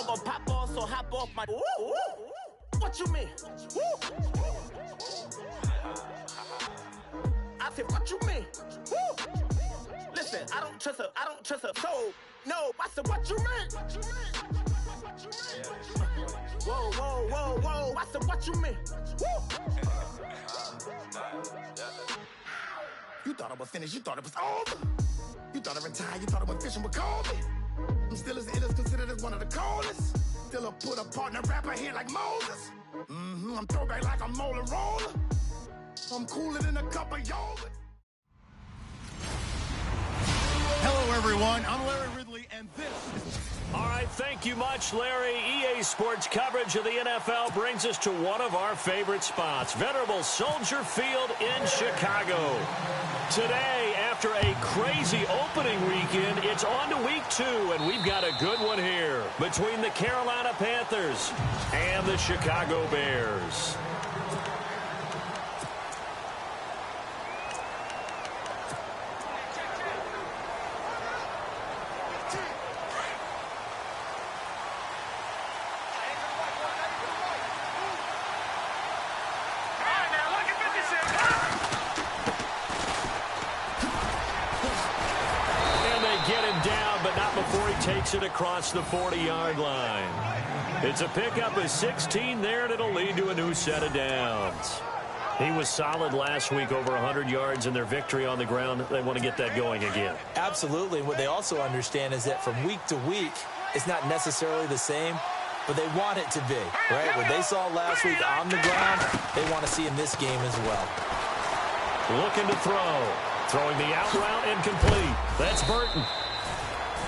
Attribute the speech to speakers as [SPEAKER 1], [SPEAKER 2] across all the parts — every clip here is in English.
[SPEAKER 1] gon' pop off, so hop off my. Woo! What you mean? Woo! I said, what you mean? Woo! Listen, I don't trust a soul. No, I said, what you mean? Whoa, whoa, whoa, whoa. I said, what you mean? Woo! You thought I was finished, you thought it was over. You thought I retired, you thought I went fishing with Kobe. I'm still as ill as considered as one of the coldest. Still a put a partner rapper here like Moses. I'm throwback like a molar roller. I'm cooler than a cup of yogurt.
[SPEAKER 2] Hello, everyone. I'm Larry Ridley, and this is...
[SPEAKER 3] All right, thank you much, Larry. EA Sports coverage of the NFL brings us to one of our favorite spots, venerable Soldier Field in Chicago. Today, after a crazy opening weekend, it's on to week 2, and we've got a good one here between the Carolina Panthers and the Chicago Bears. Takes it across the 40-yard line. It's a pickup of 16 there, and it'll lead to a new set of downs. He was solid last week, over 100 yards in their victory on the ground. They want to get that going again.
[SPEAKER 4] Absolutely. What they also understand is that from week to week, it's not necessarily the same, but they want it to be, right? What they saw last week on the ground, they want to see in this game as well.
[SPEAKER 3] Looking to throw. Throwing the out route incomplete. That's Burton.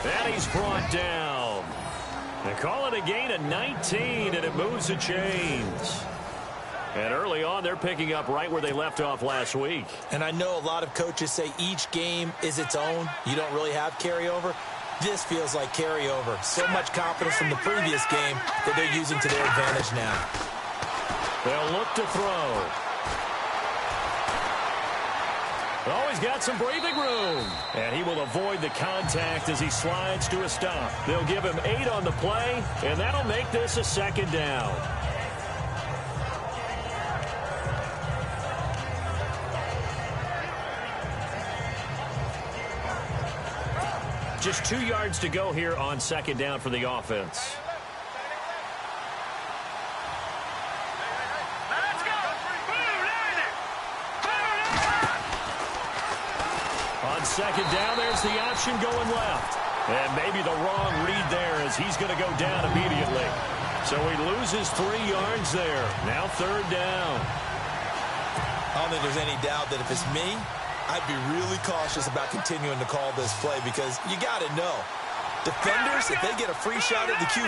[SPEAKER 3] And he's brought down. They call it a gain of 19, and it moves the chains. And early on, they're picking up right where they left off last week.
[SPEAKER 4] And I know a lot of coaches say each game is its own. You don't really have carryover. This feels like carryover. So much confidence from the previous game that they're using to their advantage now.
[SPEAKER 3] They'll look to throw. Always got some breathing room. And he will avoid the contact as he slides to a stop. They'll give him 8 on the play, and that'll make this a second down. Just 2 yards to go here on second down for the offense. Second down, there's the option going left. And maybe the wrong read there as he's going to go down immediately. So he loses 3 yards there. Now third down.
[SPEAKER 4] I don't think there's any doubt that if it's me, I'd be really cautious about continuing to call this play because you got to know. Defenders, if they get a free shot at the QB,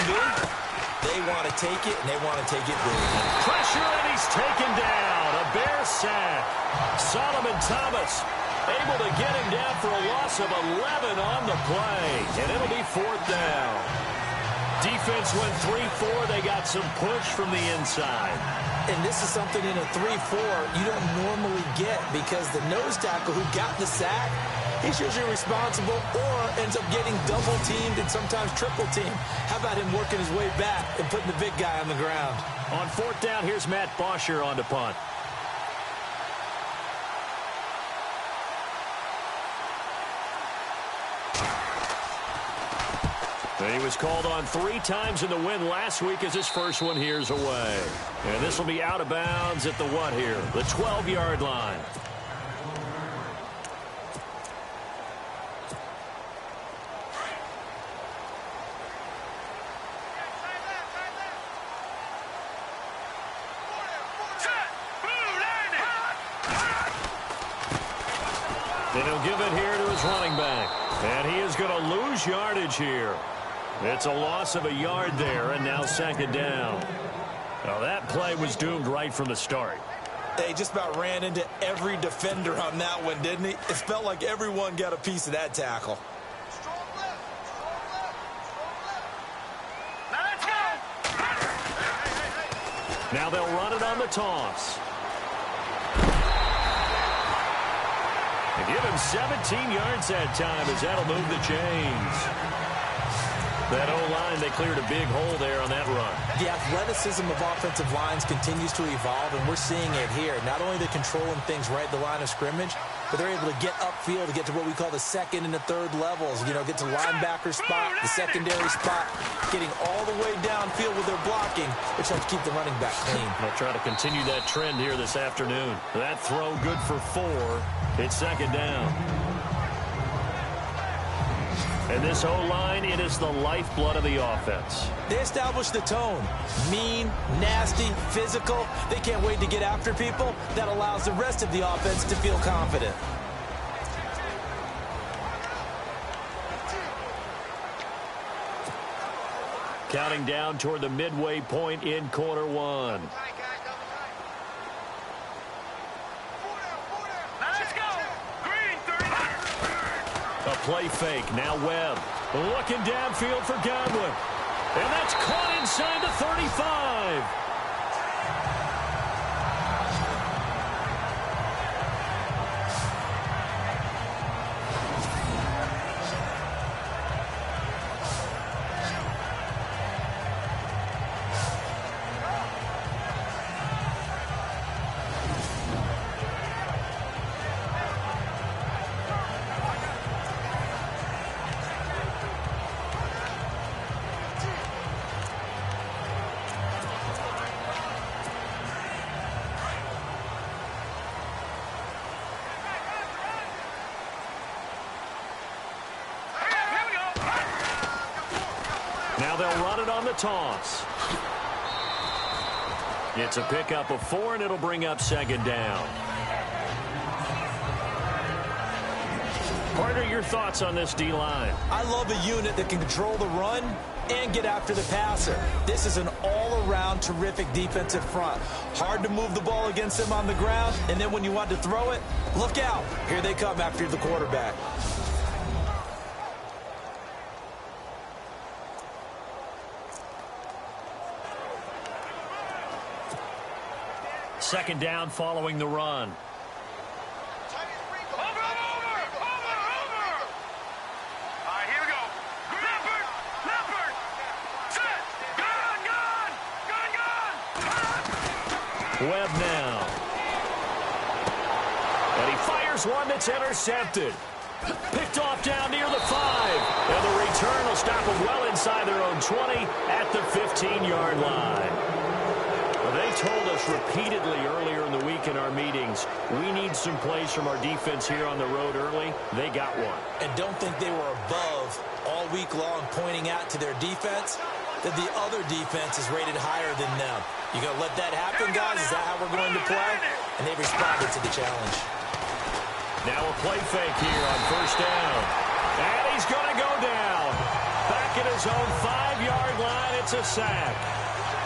[SPEAKER 4] they want to take it, and they want to take it big.
[SPEAKER 3] Pressure, and he's taken down. A Bear sack. Solomon Thomas able to get him down for a loss of 11 on the play, and it'll be fourth down. Defense went 3-4. They got some push from the inside.
[SPEAKER 4] And this is something in a 3-4 you don't normally get because the nose tackle who got the sack, he's usually responsible or ends up getting double-teamed and sometimes triple-teamed. How about him working his way back and putting the big guy on the ground?
[SPEAKER 3] On fourth down, here's Matt Bosher on to punt. He was called on 3 times in the win last week as his first one here's away. And this will be out of bounds at the what here? The 12-yard line. And he'll give it here to his running back. And he is going to lose yardage here. It's a loss of a yard there, and now second down. Now that play was doomed right from the start.
[SPEAKER 4] They just about ran into every defender on that one, didn't he? It felt like everyone got a piece of that tackle.
[SPEAKER 3] Now they'll run it on the toss. And give him 17 yards that time as that'll move the chains. That O-line, they cleared a big hole there on that run.
[SPEAKER 4] The athleticism of offensive lines continues to evolve, and we're seeing it here. Not only are they controlling things right at the line of scrimmage, but they're able to get upfield to get to what we call the second and the third levels. You know, get to linebacker spot, the secondary spot, getting all the way downfield with their blocking, which helps keep the running back clean.
[SPEAKER 3] They'll try to continue that trend here this afternoon. That throw good for 4. It's second down. And this O-line, it is the lifeblood of the offense.
[SPEAKER 4] They establish the tone. Mean, nasty, physical. They can't wait to get after people. That allows the rest of the offense to feel confident.
[SPEAKER 3] Counting down toward the midway point in quarter 1. A play fake. Now Webb. Looking downfield for Godwin. And that's caught inside the 35. Now they'll run it on the toss. It's a pickup of 4, and it'll bring up second down. Carter, your thoughts on this D-line?
[SPEAKER 4] I love a unit that can control the run and get after the passer. This is an all-around terrific defensive front. Hard to move the ball against them on the ground, and then when you want to throw it, look out. Here they come after the quarterback.
[SPEAKER 3] Second down following the run.
[SPEAKER 5] Over! All right, here we go. Leopard! Set! Gun!
[SPEAKER 3] Webb now. And he fires one that's intercepted. Picked off down near the 5. And the return will stop them well inside their own 20 at the 15-yard line. They told us repeatedly earlier in the week in our meetings, we need some plays from our defense here on the road early. They got one.
[SPEAKER 4] And don't think they were above all week long pointing out to their defense that the other defense is rated higher than them. You going to let that happen, guys? Is that how we're going to play? And they responded to the challenge.
[SPEAKER 3] Now a play fake here on first down. And he's going to go down. Back at his own 5-yard line, it's a sack.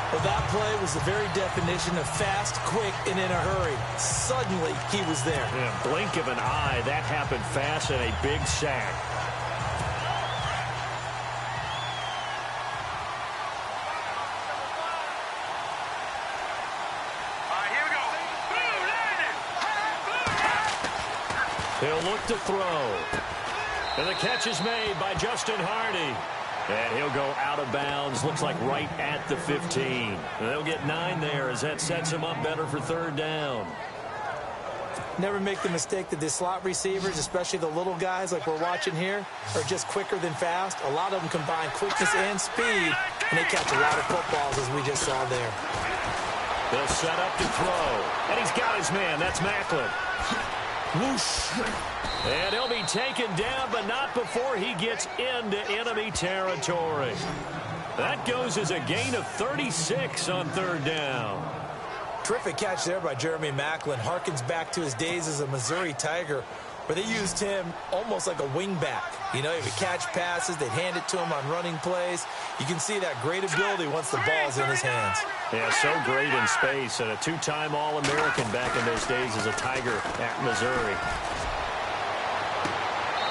[SPEAKER 4] Well, that play was the very definition of fast, quick, and in a hurry. Suddenly, he was there.
[SPEAKER 3] In a blink of an eye, that happened fast and a big sack.
[SPEAKER 5] All right, here we go.
[SPEAKER 3] He'll look to throw. And the catch is made by Justin Hardy. And he'll go out of bounds, looks like right at the 15. They'll get 9 there as that sets him up better for third down.
[SPEAKER 4] Never make the mistake that the slot receivers, especially the little guys like we're watching here, are just quicker than fast. A lot of them combine quickness and speed, and they catch a lot of footballs, as we just saw there.
[SPEAKER 3] They'll set up to throw. And he's got his man. That's Macklin. Whoosh. And he'll be taken down, but not before he gets into enemy territory. That goes as a gain of 36 on third down.
[SPEAKER 4] Terrific catch there by Jeremy Macklin. Harkens back to his days as a Missouri Tiger, where they used him almost like a wingback. You know, he would catch passes, they'd hand it to him on running plays. You can see that great ability once the ball's in his hands.
[SPEAKER 3] Yeah, so great in space, and a 2-time All-American back in those days as a Tiger at Missouri.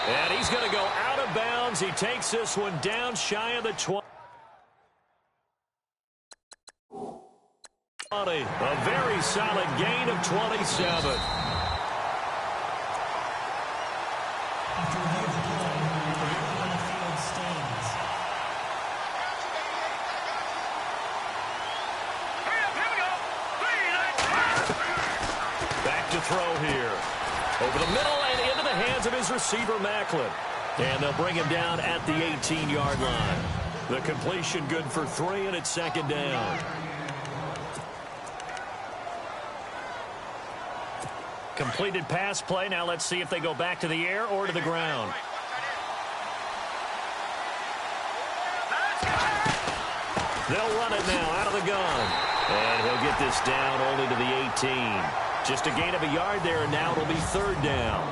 [SPEAKER 3] And he's going to go out of bounds. He takes this one down shy of the 20. A very solid gain of 27. throw here. Over the middle and into the hands of his receiver, Macklin. And they'll bring him down at the 18-yard line. The completion good for 3, and it's second down. Completed pass play. Now let's see if they go back to the air or to the ground. They'll run it now out of the gun. And he'll get this down only to the 18. Just a gain of a yard there, and now it'll be third down.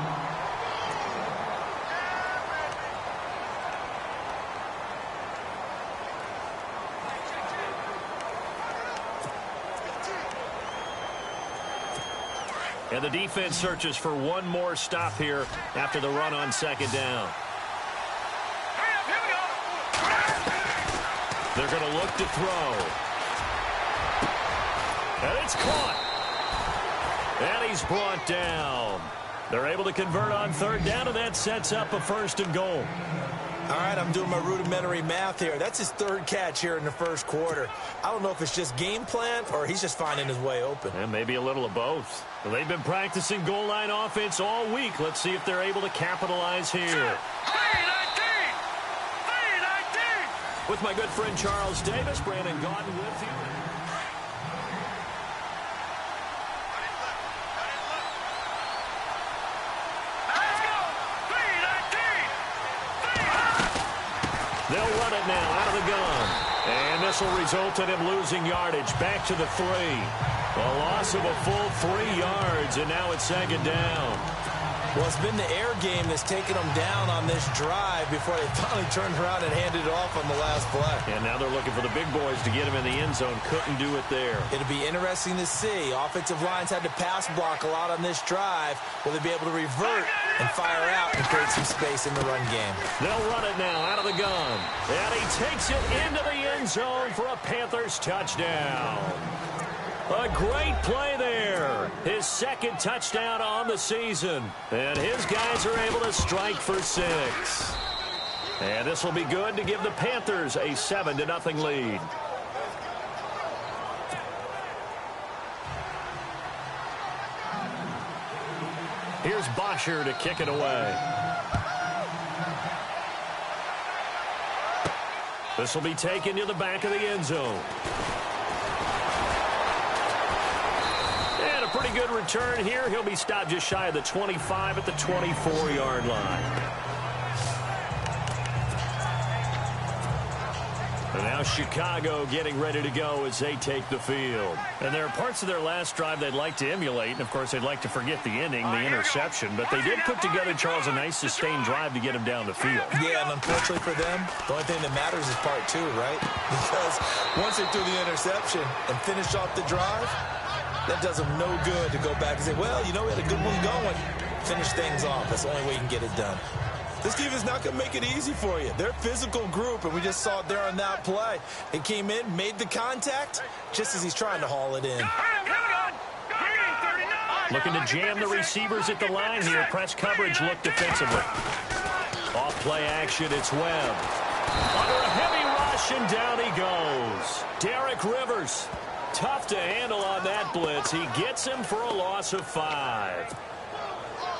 [SPEAKER 3] And the defense searches for one more stop here after the run on second down. They're going to look to throw. And it's caught. And he's brought down. They're able to convert on third down, and that sets up a first and goal.
[SPEAKER 4] All right, I'm doing my rudimentary math here. That's his third catch here in the first quarter. I don't know if it's just game plan or he's just finding his way open.
[SPEAKER 3] And maybe a little of both. Well, they've been practicing goal line offense all week. Let's see if they're able to capitalize here. With my good friend Charles Davis, Brandon Gaudin with you. They'll run it now out of the gun. And this will result in him losing yardage back to the 3. A loss of a full 3 yards, and now it's second down.
[SPEAKER 4] Well, it's been the air game that's taken them down on this drive before they finally turned around and handed it off on the last play.
[SPEAKER 3] And now they're looking for the big boys to get him in the end zone. Couldn't do it there.
[SPEAKER 4] It'll be interesting to see. Offensive lines had to pass block a lot on this drive. Will they be able to revert and fire out and create some space in the run game?
[SPEAKER 3] They'll run it now out of the gun. And he takes it into the end zone for a Panthers touchdown. A great play there. His second touchdown on the season. And his guys are able to strike for 6. And this will be good to give the Panthers a 7-0 lead. Here's Bosher to kick it away. This will be taken to the back of the end zone. And a pretty good return here. He'll be stopped just shy of the 25 at the 24-yard line. And now Chicago getting ready to go as they take the field. And there are parts of their last drive they'd like to emulate. And, of course, they'd like to forget the ending, the interception. But they did put together, Charles, a nice sustained drive to get him down the field.
[SPEAKER 4] Yeah, and unfortunately for them, the only thing that matters is part 2, right? Because once they threw the interception and finished off the drive, that does them no good to go back and say, well, you know, we had a good one going. Finish things off. That's the only way you can get it done. This team is not going to make it easy for you. They're a physical group, and we just saw it there on that play. It came in, made the contact, just as he's trying to haul it in.
[SPEAKER 3] Looking to jam the receivers at the line here. Press coverage look defensively. Off play action, it's Webb. Under a heavy rush, and down he goes. Derek Rivers. Tough to handle on that blitz. He gets him for a loss of 5.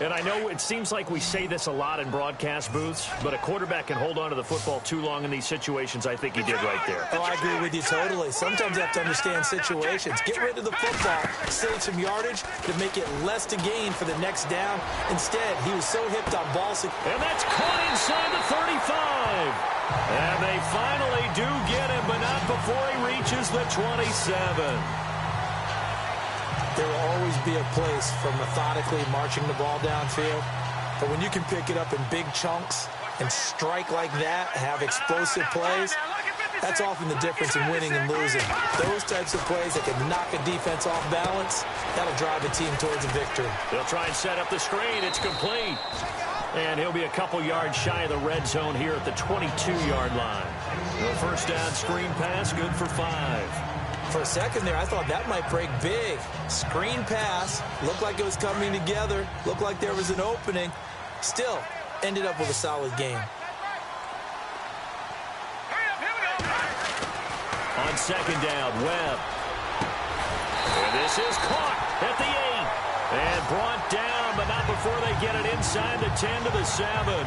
[SPEAKER 3] And I know it seems like we say this a lot in broadcast booths, but a quarterback can hold on to the football too long in these situations. I think he did right there.
[SPEAKER 4] Oh, I agree with you totally. Sometimes you have to understand situations. Get rid of the football, save some yardage to make it less to gain for the next down. Instead, he was so hipped on ball.
[SPEAKER 3] And that's caught inside the 35. And they finally do get him, but not before he reaches the 27.
[SPEAKER 4] There will always be a place for methodically marching the ball downfield. But when you can pick it up in big chunks and strike like that, have explosive plays, that's often the difference in winning and losing. Those types of plays that can knock a defense off balance, that'll drive a team towards a victory.
[SPEAKER 3] They'll try and set up the screen. It's complete. And he'll be a couple yards shy of the red zone here at the 22-yard line. The first down screen pass, good for 5.
[SPEAKER 4] For a second there, I thought that might break big. Screen pass, looked like it was coming together, looked like there was an opening. Still, ended up with a solid game.
[SPEAKER 3] On second down, Webb. And this is caught at the 8. And brought down, but not before they get it inside the 10 to the 7.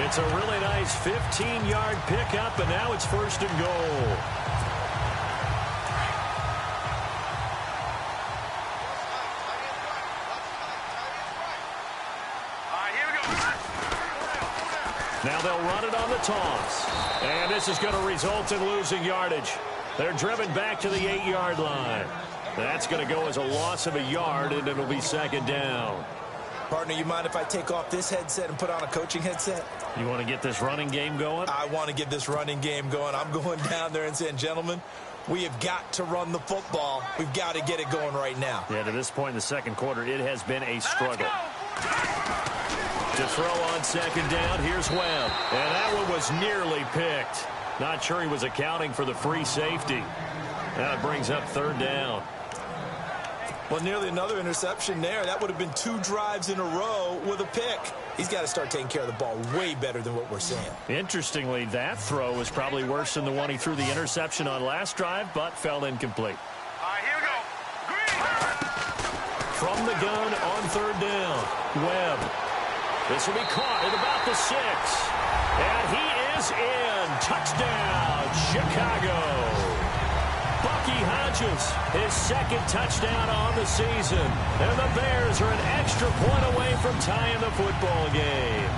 [SPEAKER 3] It's a really nice 15-yard pickup, and now it's 1st and goal. Now they'll run it on the toss. And this is going to result in losing yardage. They're driven back to the 8-yard line. That's going to go as a loss of a yard, and it'll be 2nd down.
[SPEAKER 4] Partner, you mind if I take off this headset and put on a coaching headset?
[SPEAKER 3] You want to get this running game going?
[SPEAKER 4] I want to get this running game going. I'm going down there and saying, gentlemen, we have got to run the football. We've got to get it going right now.
[SPEAKER 3] Yeah, to this point in the second quarter, it has been a struggle. To throw on 2nd down, here's Webb. And that one was nearly picked. Not sure he was accounting for the free safety. That brings up 3rd down.
[SPEAKER 4] Well, nearly another interception there. That would have been 2 drives in a row with a pick. He's got to start taking care of the ball way better than what we're seeing.
[SPEAKER 3] Interestingly, that throw was probably worse than the one he threw the interception on last drive, but fell incomplete.
[SPEAKER 5] All right, here we go. Green.
[SPEAKER 3] From the gun on 3rd down, Webb. This will be caught at about the 6. And he is in. Touchdown, Chicago. Bucky Hodges, his 2nd touchdown on the season. And the Bears are an extra point away from tying the football game.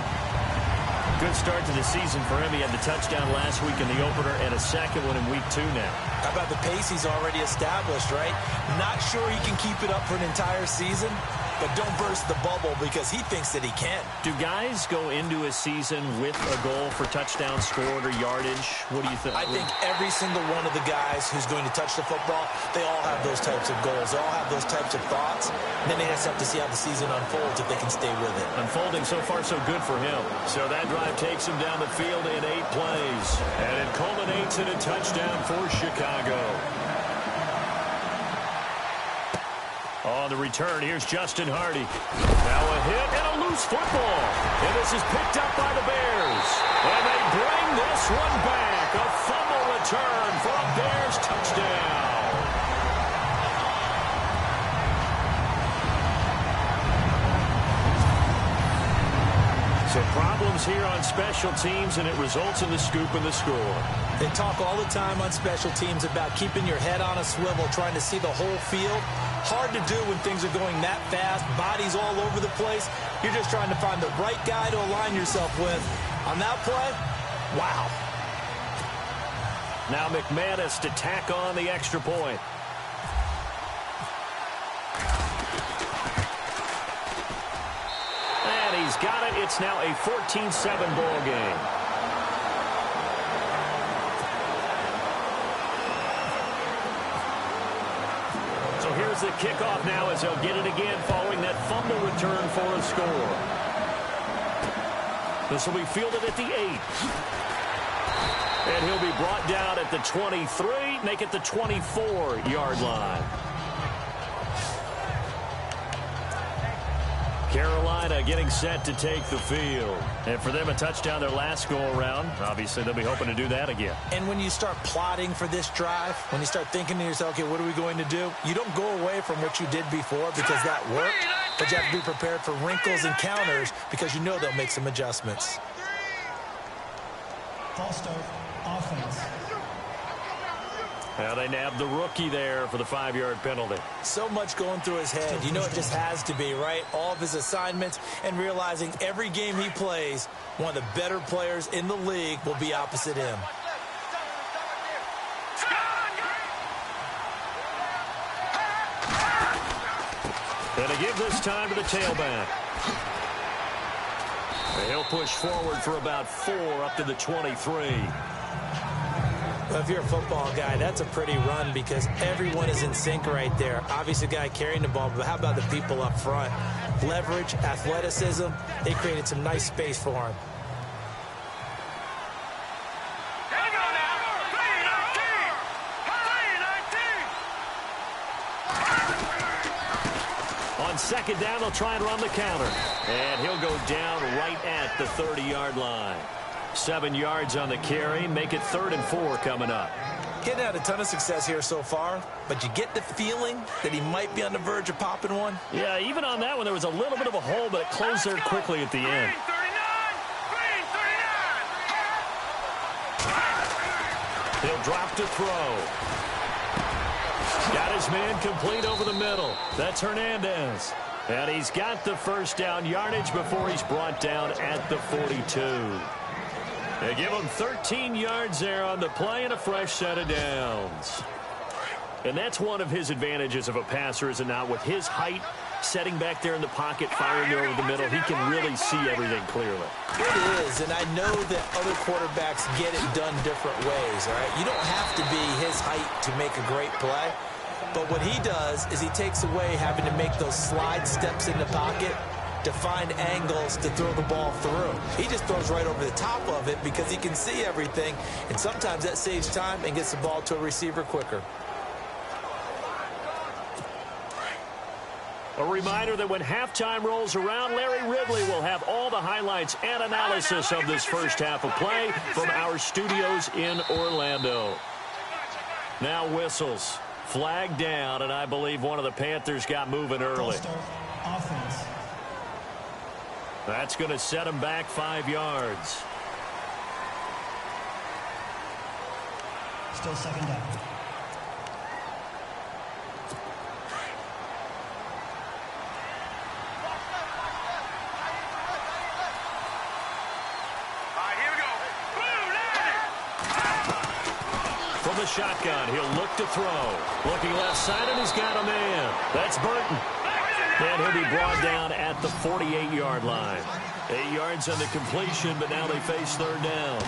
[SPEAKER 3] Good start to the season for him. He had the touchdown last week in the opener and a 2nd one in week 2 now.
[SPEAKER 4] How about the pace he's already established, right? Not sure he can keep it up for an entire season, but don't burst the bubble because he thinks that he can.
[SPEAKER 3] Do guys go into a season with a goal for touchdown scored or yardage? What do you think?
[SPEAKER 4] I think every single one of the guys who's going to touch the football, they all have those types of goals. They all have those types of thoughts. And then they just have to see how the season unfolds if they can stay with it.
[SPEAKER 3] Unfolding so far so good for him. So that drive takes him down the field in 8 plays. And it culminates in a touchdown for Chicago. On the return, here's Justin Hardy. Now a hit and a loose football. And this is picked up by the Bears. And they bring this one back. A fumble return for a Bears touchdown. So problems here on special teams, and it results in the scoop and the score.
[SPEAKER 4] They talk all the time on special teams about keeping your head on a swivel, trying to see the whole field. Hard to do when things are going that fast, bodies all over the place. You're just trying to find the right guy to align yourself with. On that play, wow.
[SPEAKER 3] Now McManus to tack on the extra point. And he's got it. It's now a 14-7 ball game. So here's the kickoff now as they'll get it again following that fumble return for a score. This will be fielded at the 8. And he'll be brought down at the 23, make it the 24-yard line. Carolina getting set to take the field. And for them, a touchdown their last go-around. Obviously, they'll be hoping to do that again.
[SPEAKER 4] And when you start plotting for this drive, when you start thinking to yourself, okay, what are we going to do? You don't go away from what you did before because that worked, but you have to be prepared for wrinkles and counters because you know they'll make some adjustments.
[SPEAKER 6] Falstaff, offense.
[SPEAKER 3] Now they nabbed the rookie there for the 5-yard penalty.
[SPEAKER 4] So much going through his head. You know it just has to be, right? All of his assignments and realizing every game he plays, one of the better players in the league will be opposite him.
[SPEAKER 3] And to give this time to the tailback. And he'll push forward for about 4 up to the 23.
[SPEAKER 4] Well, if you're a football guy, that's a pretty run because everyone is in sync right there. Obviously, the guy carrying the ball, but how about the people up front? Leverage, athleticism, they created some nice space for him.
[SPEAKER 3] On second down, they'll try and run the counter. And he'll go down right at the 30-yard line. 7 yards on the carry. Make it 3rd and 4 coming up.
[SPEAKER 4] He hadn't had a ton of success here so far, but you get the feeling that he might be on the verge of popping one.
[SPEAKER 3] Yeah, even on that one, there was a little bit of a hole, but it closed there quickly at the end. He'll drop to throw. Got his man complete over the middle. That's Hernandez. And he's got the first down yardage before he's brought down at the 42. They give him 13 yards there on the play and a fresh set of downs. And that's one of his advantages of a passer, is it not? With his height, setting back there in the pocket, firing over the middle, he can really see everything clearly.
[SPEAKER 4] It is, and I know that other quarterbacks get it done different ways, all right? You don't have to be his height to make a great play. But what he does is he takes away having to make those slide steps in the pocket to find angles to throw the ball through. He just throws right over the top of it because he can see everything, and sometimes that saves time and gets the ball to a receiver quicker.
[SPEAKER 3] A reminder that when halftime rolls around, Larry Ridley will have all the highlights and analysis of this first half of play from our studios in Orlando. Now whistles. Flag down, and I believe one of the Panthers got moving early.
[SPEAKER 6] Offense.
[SPEAKER 3] That's going to set him back 5 yards.
[SPEAKER 6] Still second down.
[SPEAKER 3] From the shotgun, he'll look to throw. Looking left side, and he's got a man. That's Burton. And he'll be brought down at the 48-yard line. 8 yards on the completion, but now they face third down.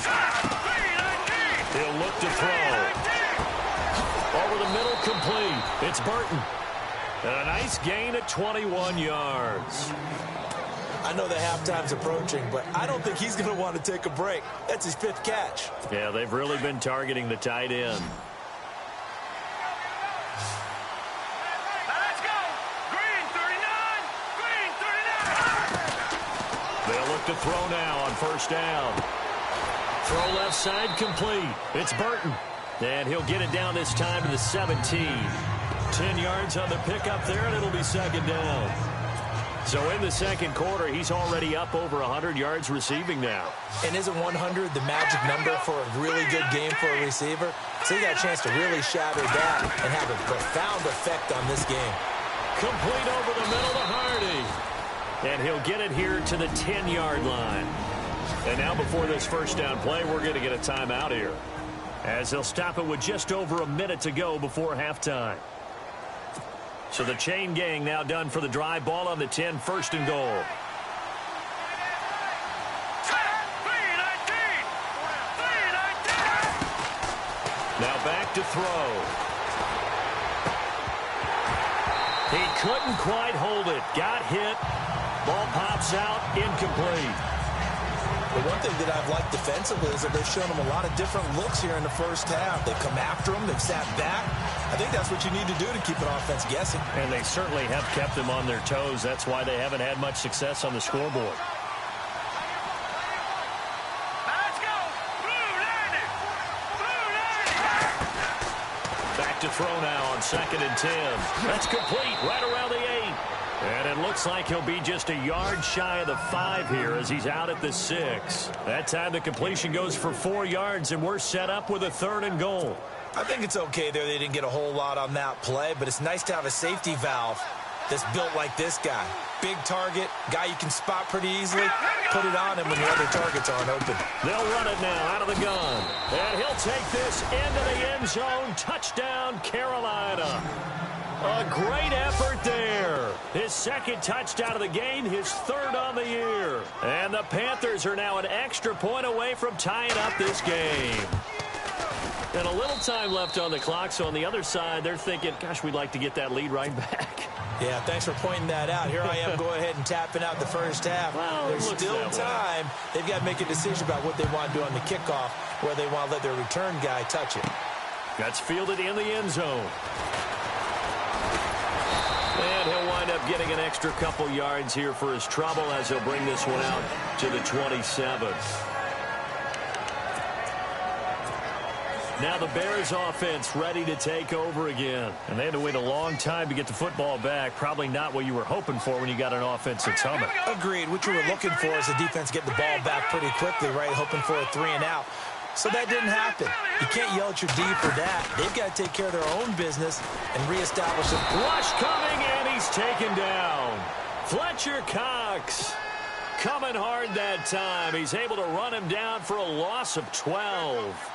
[SPEAKER 3] He'll look to throw. Over the middle, complete. It's Burton. And a nice gain at 21 yards.
[SPEAKER 4] I know that halftime's approaching, but I don't think he's going to want to take a break. That's his 5th catch.
[SPEAKER 3] Yeah, they've really been targeting the tight end.
[SPEAKER 5] Let's go. Green 39. Green 39.
[SPEAKER 3] They'll look to throw now on first down. Throw left side, complete. It's Burton. And he'll get it down this time to the 17. 10 yards on the pickup there, and it'll be second down. So in the second quarter, he's already up over 100 yards receiving now.
[SPEAKER 4] And isn't 100 the magic number for a really good game for a receiver? So he got a chance to really shatter that and have a profound effect on this game.
[SPEAKER 3] Complete over the middle to Hardy. And he'll get it here to the 10-yard line. And now before this first down play, we're going to get a timeout here, as they'll stop it with just over a minute to go before halftime. So the chain gang now done for the drive. Ball on the 10, first and goal. Now back to throw. He couldn't quite hold it. Got hit. Ball pops out, incomplete.
[SPEAKER 4] The one thing that I've liked defensively is that they've shown him a lot of different looks here in the first half. They've come after him. They've sat back. I think that's what you need to do to keep an offense guessing.
[SPEAKER 3] And they certainly have kept them on their toes. That's why they haven't had much success on the scoreboard.
[SPEAKER 5] Let's go. Blue 90. Blue 90.
[SPEAKER 3] Back to throw now on second and 10. That's complete right around the 8. And it looks like he'll be just a yard shy of the 5 here as he's out at the 6. That time the completion goes for 4 yards, and we're set up with a third and goal.
[SPEAKER 4] I think it's okay there. They didn't get a whole lot on that play, but it's nice to have a safety valve that's built like this guy. Big target, guy you can spot pretty easily. Put it on him when your other targets aren't open.
[SPEAKER 3] They'll run it now out of the gun. And he'll take this into the end zone. Touchdown, Carolina. A great effort there. His second touchdown of the game, his third on the year. And the Panthers are now an extra point away from tying up this game. And a little time left on the clock, so on the other side, they're thinking, gosh, we'd like to get that lead right back.
[SPEAKER 4] Yeah, thanks for pointing that out. Here I am going ahead and tapping out the first half.
[SPEAKER 3] Well,
[SPEAKER 4] there's still time. They've got to make a decision about what they want to do on the kickoff, where they want to let their return guy touch it.
[SPEAKER 3] That's fielded in the end zone. And he'll wind up getting an extra couple yards here for his trouble as he'll bring this one out to the 27. Now the Bears offense ready to take over again. And they had to wait a long time to get the football back. Probably not what you were hoping for when you got an offense that's humming.
[SPEAKER 4] Agreed. What you were looking for is the defense getting the ball back pretty quickly, right? Hoping for a 3-and-out. So that didn't happen. You can't yell at your D for that. They've got to take care of their own business and reestablish it.
[SPEAKER 3] Rush coming, and he's taken down. Fletcher Cox coming hard that time. He's able to run him down for a loss of 12.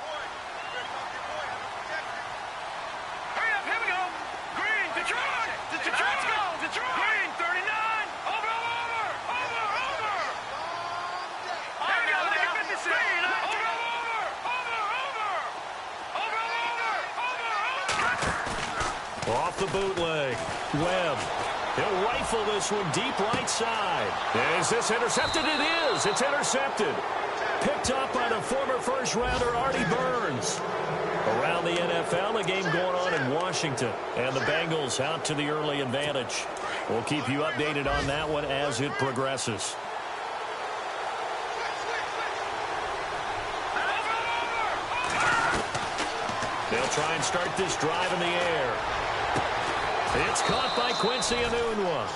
[SPEAKER 3] Off the bootleg. Webb. He'll rifle this one deep right side. Is this intercepted? It is. It's intercepted. Picked up by the former first-rounder Artie Burns. Around the NFL, a game going on in Washington. And the Bengals out to the early advantage. We'll keep you updated on that one as it progresses. They'll try and start this drive in the air. It's caught by Quincy Enunwa.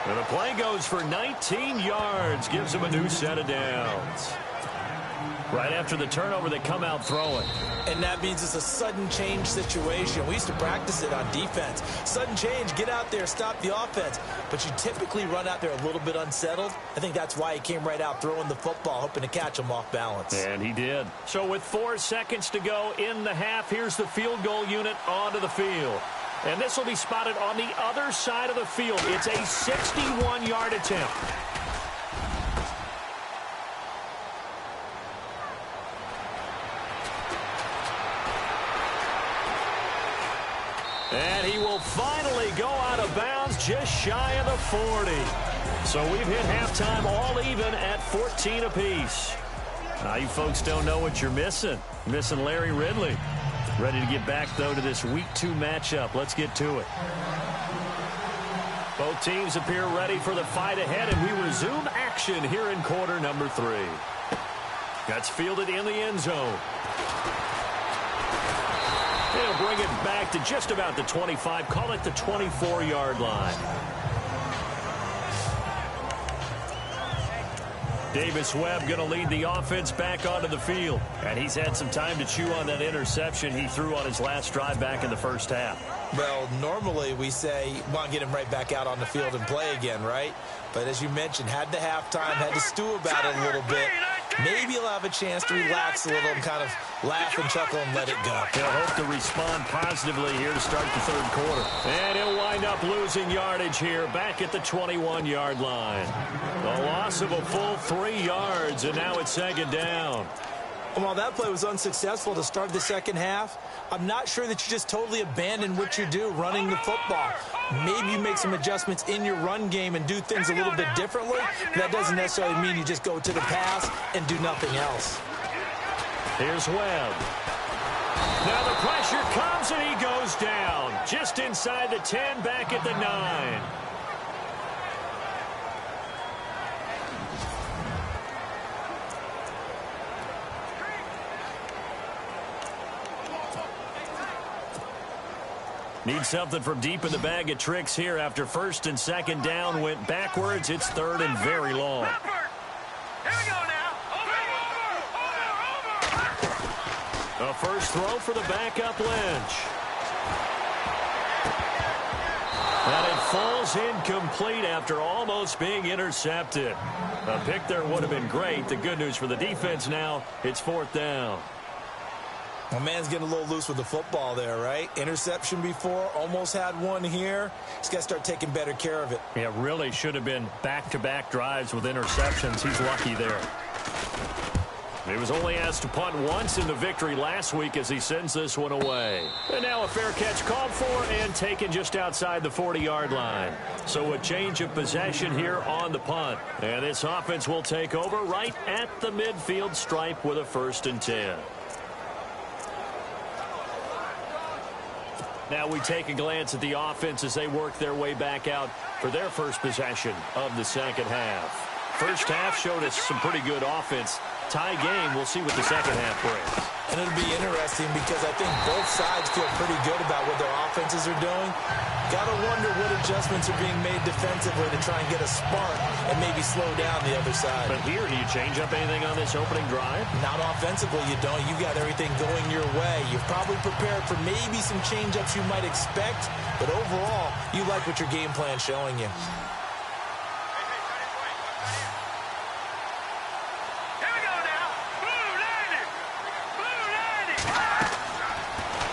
[SPEAKER 3] And the play goes for 19 yards. Gives him a new set of downs. Right after the turnover, they come out throwing.
[SPEAKER 4] And that means it's a sudden change situation. We used to practice it on defense. Sudden change, get out there, stop the offense. But you typically run out there a little bit unsettled. I think that's why he came right out throwing the football, hoping to catch him off balance.
[SPEAKER 3] And he did. So with 4 seconds to go in the half, here's the field goal unit onto the field. And this will be spotted on the other side of the field. It's a 61-yard attempt. And he will finally go out of bounds just shy of the 40. So we've hit halftime all even at 14 apiece. Now you folks don't know what you're missing. Missing Larry Ridley. Ready to get back, though, to this Week 2 matchup. Let's get to it. Both teams appear ready for the fight ahead, and we resume action here in quarter number 3. That's fielded in the end zone. They'll bring it back to just about the 25. Call it the 24-yard line. Davis Webb going to lead the offense back onto the field. And he's had some time to chew on that interception he threw on his last drive back in the first half.
[SPEAKER 4] Well, normally we say, want to get him right back out on the field and play again, right? But as you mentioned, had the halftime, had to stew about it a little bit. Maybe he'll have a chance to relax a little and kind of laugh and chuckle and let it go.
[SPEAKER 3] He'll hope to respond positively here to start the third quarter. And he'll wind up losing yardage here back at the 21-yard line. The loss of a full 3 yards, and now it's second down.
[SPEAKER 4] And while that play was unsuccessful to start the second half, I'm not sure that you just totally abandon what you do running the football. Maybe you make some adjustments in your run game and do things a little bit differently. That doesn't necessarily mean you just go to the pass and do nothing else.
[SPEAKER 3] Here's Webb. Now the pressure comes and he goes down. Just inside the 10, back at the 9. Need something from deep in the bag of tricks here after first and second down went backwards. It's third and very long.
[SPEAKER 5] Here we go now. Over.
[SPEAKER 3] A first throw for the backup Lynch. And it falls incomplete after almost being intercepted. A pick there would have been great. The good news for the defense now, it's fourth down.
[SPEAKER 4] My man's getting a little loose with the football there, right? Interception before, almost had one here. He's got to start taking better care of it.
[SPEAKER 3] Yeah, really should have been back-to-back drives with interceptions. He's lucky there. He was only asked to punt once in the victory last week as he sends this one away. And now a fair catch called for and taken just outside the 40-yard line. So a change of possession here on the punt. And this offense will take over right at the midfield stripe with a 1st and 10. Now we take a glance at the offense as they work their way back out for their first possession of the second half. First half showed us some pretty good offense. tie game. We'll see what the second half brings.
[SPEAKER 4] And it'll be interesting because I think both sides feel pretty good about what their offenses are doing. Got to wonder what adjustments are being made defensively to try and get a spark and maybe slow down the other side.
[SPEAKER 3] But here, do you change up anything on this opening drive?
[SPEAKER 4] Not offensively, you don't. You got everything going your way. You've probably prepared for maybe some change-ups you might expect, but overall, you like what your game plan's showing you.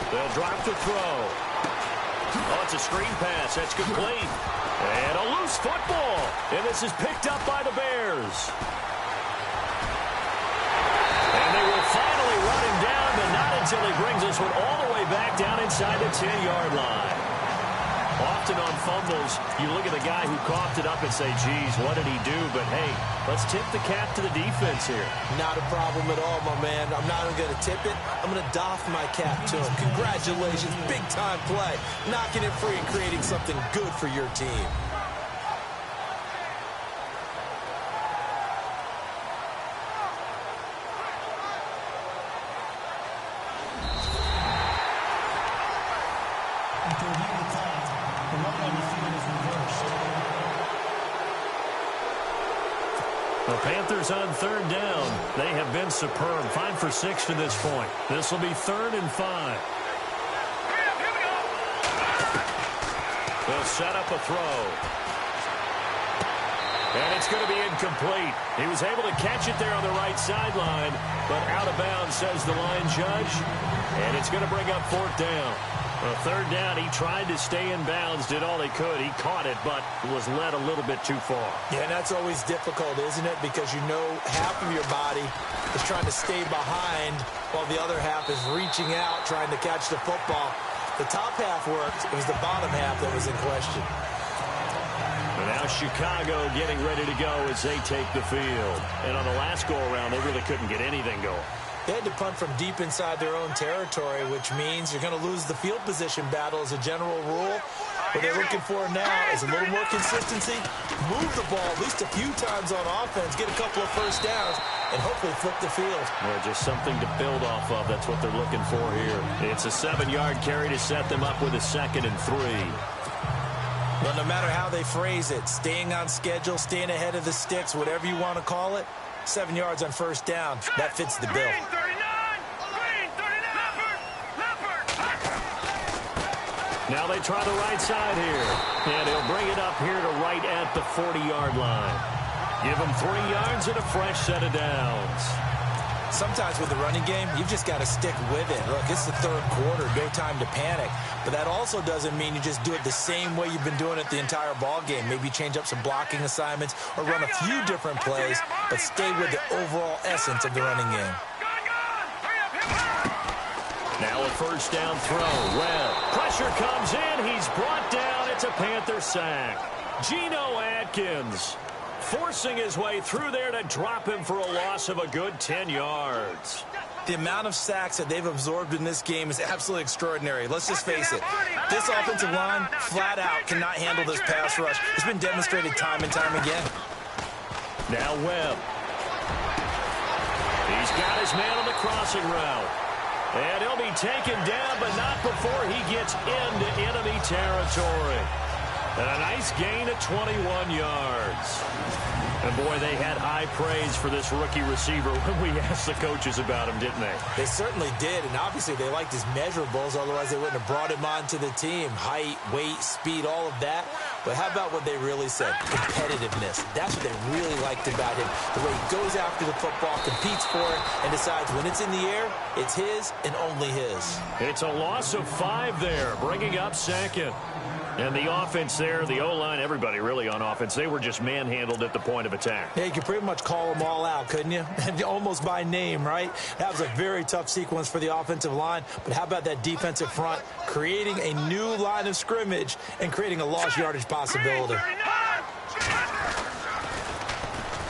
[SPEAKER 3] They'll drop the throw. Oh, it's a screen pass. That's complete. And a loose football. And this is picked up by the Bears. And they will finally run him down, but not until he brings this one all the way back down inside the 10-yard line. Often on fumbles, you look at the guy who coughed it up and say, geez, what did he do? But, hey, let's tip the cap to the defense here.
[SPEAKER 4] Not a problem at all, my man. I'm not even going to tip it. I'm going to doff my cap to him. Congratulations, big-time play. Knocking it free and creating something good for your team.
[SPEAKER 3] The Panthers on third down. They have been superb. 5 for 6 to this point. This will be 3rd and 5. They'll set up a throw. And it's going to be incomplete. He was able to catch it there on the right sideline, but out of bounds, says the line judge. And it's going to bring up 4th down. A 3rd down, he tried to stay in bounds, did all he could. He caught it, but was led a little bit too far.
[SPEAKER 4] Yeah, and that's always difficult, isn't it? Because you know half of your body is trying to stay behind while the other half is reaching out, trying to catch the football. The top half worked. It was the bottom half that was in question.
[SPEAKER 3] And now Chicago getting ready to go as they take the field. And on the last go-around, they really couldn't get anything going.
[SPEAKER 4] They had to punt from deep inside their own territory, which means you're going to lose the field position battle as a general rule. What they're looking for now is a little more consistency, move the ball at least a few times on offense, get a couple of first downs, and hopefully flip the field.
[SPEAKER 3] Yeah, just something to build off of. That's what they're looking for here. It's a 7-yard carry to set them up with a 2nd and 3.
[SPEAKER 4] Well, no matter how they phrase it, staying on schedule, staying ahead of the sticks, whatever you want to call it, 7 yards on first down, that fits the bill.
[SPEAKER 3] Now they try the right side here. And he'll bring it up here to right at the 40-yard line. Give him 3 yards and a fresh set of downs.
[SPEAKER 4] Sometimes with the running game, you've just got to stick with it. Look, it's the 3rd quarter, no time to panic. But that also doesn't mean you just do it the same way you've been doing it the entire ball game. Maybe change up some blocking assignments or run a few different plays, but stay with the overall essence of the running game.
[SPEAKER 3] Now a first down throw. Well, pressure comes in. He's brought down. It's a Panther sack. Geno Atkins forcing his way through there to drop him for a loss of a good 10 yards.
[SPEAKER 4] The amount of sacks that they've absorbed in this game is absolutely extraordinary. Let's just face it. This offensive line, flat out, cannot handle this pass rush. It's been demonstrated time and time again.
[SPEAKER 3] Now Webb. He's got his man on the crossing route. And he'll be taken down, but not before he gets into enemy territory. And a nice gain of 21 yards. And, boy, they had high praise for this rookie receiver when we asked the coaches about him, didn't they?
[SPEAKER 4] They certainly did, and obviously they liked his measurables, otherwise they wouldn't have brought him onto the team. Height, weight, speed, all of that. But how about what they really said? Competitiveness. That's what they really liked about him. The way he goes after the football, competes for it, and decides when it's in the air, it's his and only his.
[SPEAKER 3] It's a loss of 5 there, bringing up 2nd. And the offense there, the O-line, everybody really on offense, they were just manhandled at the point of attack.
[SPEAKER 4] Yeah, you could pretty much call them all out, couldn't you? Almost by name, right? That was a very tough sequence for the offensive line. But how about that defensive front creating a new line of scrimmage and creating a lost yardage possibility?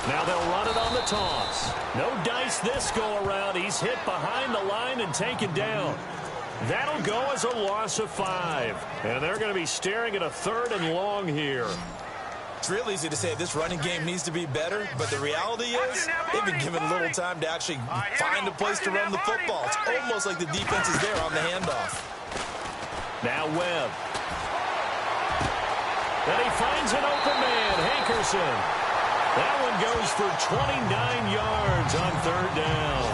[SPEAKER 3] Now they'll run it on the toss. No dice this go-around. He's hit behind the line and taken down. That'll go as a loss of 5. And they're going to be staring at a 3rd and long here.
[SPEAKER 4] It's real easy to say this running game needs to be better, but the reality is they've been given little time to actually find a place to run the football. It's almost like the defense is there on the handoff.
[SPEAKER 3] Now Webb. And he finds an open man, Hankerson. That one goes for 29 yards on third down.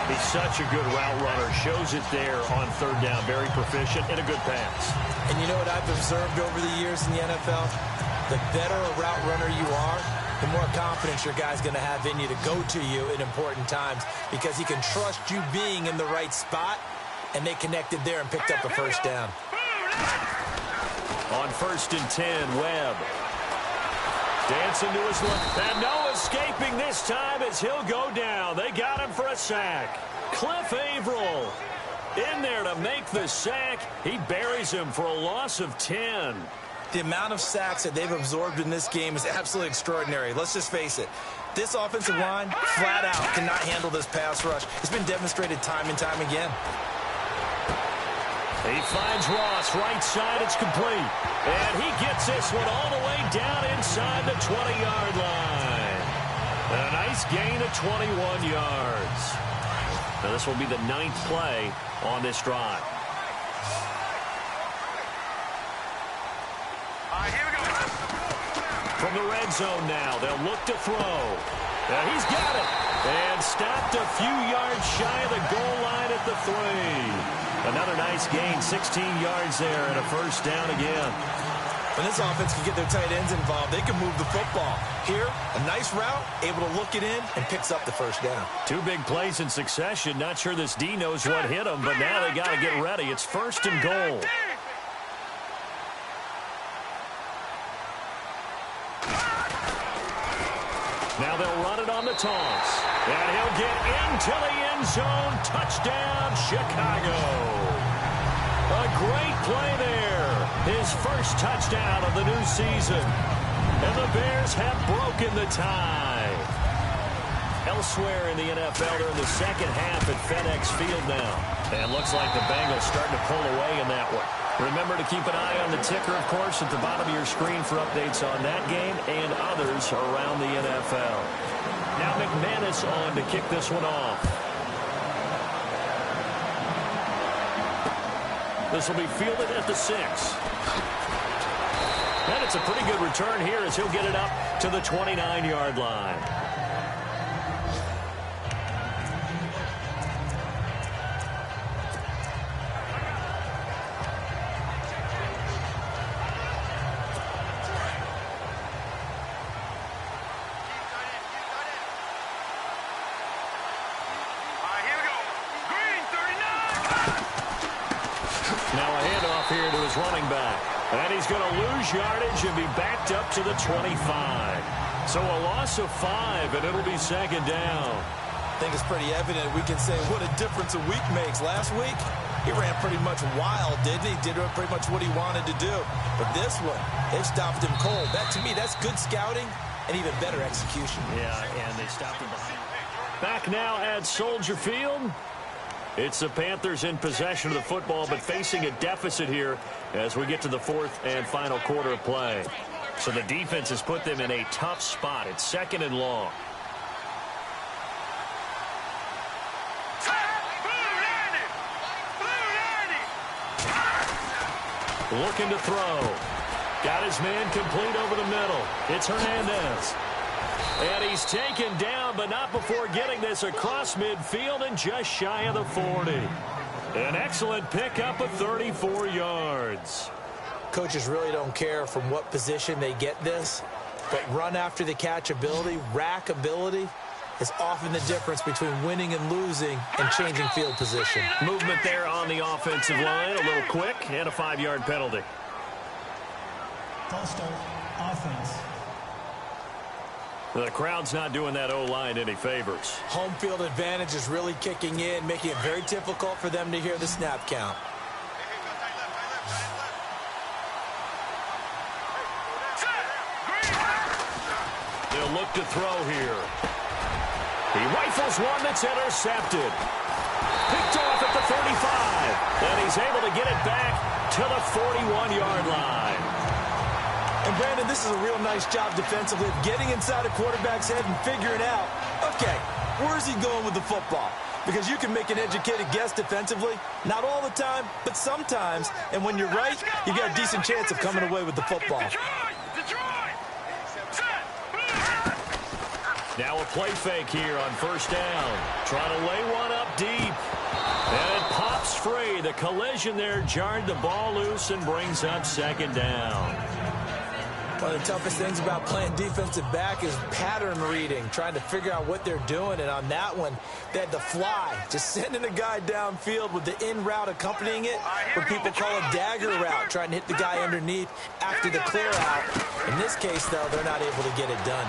[SPEAKER 3] He's such a good route runner. Shows it there on third down. Very proficient and a good pass.
[SPEAKER 4] And you know what I've observed over the years in the NFL? The better a route runner you are, the more confidence your guy's going to have in you to go to you in important times because he can trust you being in the right spot, and they connected there and picked up a first down.
[SPEAKER 3] On 1st and 10, Webb. Dancing to his left. And no escaping this time as he'll go down. They got him for a sack. Cliff Averill in there to make the sack. He buries him for a loss of 10.
[SPEAKER 4] The amount of sacks that they've absorbed in this game is absolutely extraordinary. Let's just face it. This offensive line, flat out, cannot handle this pass rush. It's been demonstrated time and time again.
[SPEAKER 3] He finds Ross, right side, it's complete. And he gets this one all the way down inside the 20-yard line. A nice gain of 21 yards. Now this will be the 9th play on this drive.
[SPEAKER 5] Here we go.
[SPEAKER 3] From the red zone now, they'll look to throw. And he's got it. And stopped a few yards shy of the goal line at the 3. Another nice gain, 16 yards there, and a first down again.
[SPEAKER 4] When this offense can get their tight ends involved, they can move the football. Here, a nice route, able to look it in, and picks up the first down.
[SPEAKER 3] 2 big plays in succession. Not sure this D knows what hit him, but now they got to get ready. It's 1st and goal. Now they'll run it on the toss. And he'll get into the end zone. Touchdown, Chicago. A great play there. His first touchdown of the new season. And the Bears have broken the tie. Elsewhere in the NFL, they're in the second half at FedEx Field now. And looks like the Bengals starting to pull away in that one. Remember to keep an eye on the ticker, of course, at the bottom of your screen for updates on that game and others around the NFL. Now McManus on to kick this one off. This will be fielded at the 6. And it's a pretty good return here as he'll get it up to the 29-yard line. Running back. And he's going to lose yardage and be backed up to the 25. So a loss of 5, and it'll be 2nd down.
[SPEAKER 4] I think it's pretty evident. We can say what a difference a week makes. Last week, he ran pretty much wild, didn't he? Did pretty much what he wanted to do. But this one, they've stopped him cold. That, to me, that's good scouting and even better execution.
[SPEAKER 3] Yeah, and they stopped him behind. Back now at Soldier Field. It's the Panthers in possession of the football, but facing a deficit here as we get to the 4th and final quarter of play. So the defense has put them in a tough spot. It's 2nd and long. Looking to throw. Got his man complete over the middle. It's Hernandez. And he's taken down, but not before getting this across midfield and just shy of the 40. An excellent pickup of 34 yards.
[SPEAKER 4] Coaches really don't care from what position they get this, but run after the catch ability, rack ability, is often the difference between winning and losing and changing field position.
[SPEAKER 3] Movement there on the offensive line, a little quick, and a 5-yard penalty.
[SPEAKER 6] False start, offense.
[SPEAKER 3] The crowd's not doing that O-line any favors.
[SPEAKER 4] Home field advantage is really kicking in, making it very difficult for them to hear the snap count.
[SPEAKER 3] They'll look to throw here. He rifles one that's intercepted. Picked off at the 35. And he's able to get it back to the 41-yard line.
[SPEAKER 4] And, Brandon, this is a real nice job defensively of getting inside a quarterback's head and figuring out, okay, where's he going with the football? Because you can make an educated guess defensively, not all the time, but sometimes. And when you're right, you've got a decent chance of coming away with the football.
[SPEAKER 3] Now a play fake here on first down. Trying to lay one up deep. And it pops free. The collision there jarred the ball loose and brings up second down.
[SPEAKER 4] One of the toughest things about playing defensive back is pattern reading, trying to figure out what they're doing. And on that one, they had the fly, just sending a guy downfield with the in route accompanying it, what people call a dagger route, trying to hit the guy underneath after the clear out. In this case, though, they're not able to get it done.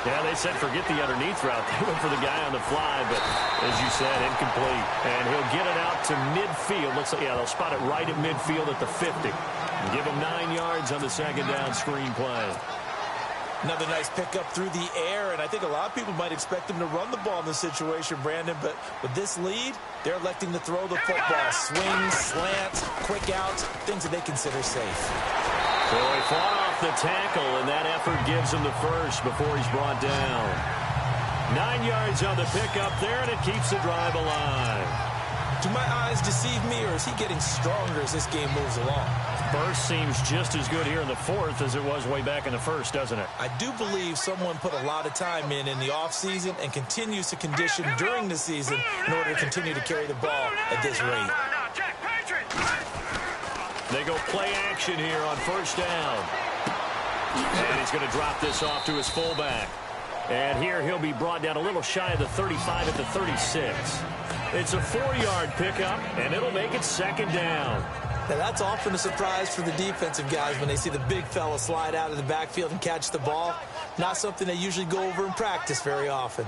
[SPEAKER 3] Yeah, they said forget the underneath route. They went for the guy on the fly, but as you said, incomplete. And he'll get it out to midfield. Looks like, yeah, they'll spot it right at midfield at the 50. And give him 9 yards on the second down screen play.
[SPEAKER 4] Another nice pickup through the air, and I think a lot of people might expect him to run the ball in this situation, Brandon, but with this lead, they're electing to throw the football. Swings, slants, quick outs, things that they consider safe.
[SPEAKER 3] So he fought off the tackle, and that effort gives him the first before he's brought down. 9 yards on the pickup there, and it keeps the drive alive.
[SPEAKER 4] Do my eyes deceive me, or is he getting stronger as this game moves along?
[SPEAKER 3] Burst seems just as good here in the fourth as it was way back in the first, doesn't it?
[SPEAKER 4] I do believe someone put a lot of time in the offseason and continues to condition during the season in order to continue to carry the ball at this rate.
[SPEAKER 3] They go play action here on first down. And he's going to drop this off to his fullback. And here he'll be brought down a little shy of the 35 at the 36. It's a 4-yard pickup, and it'll make it second down.
[SPEAKER 4] Now, that's often a surprise for the defensive guys when they see the big fella slide out of the backfield and catch the ball. Not something they usually go over in practice very often.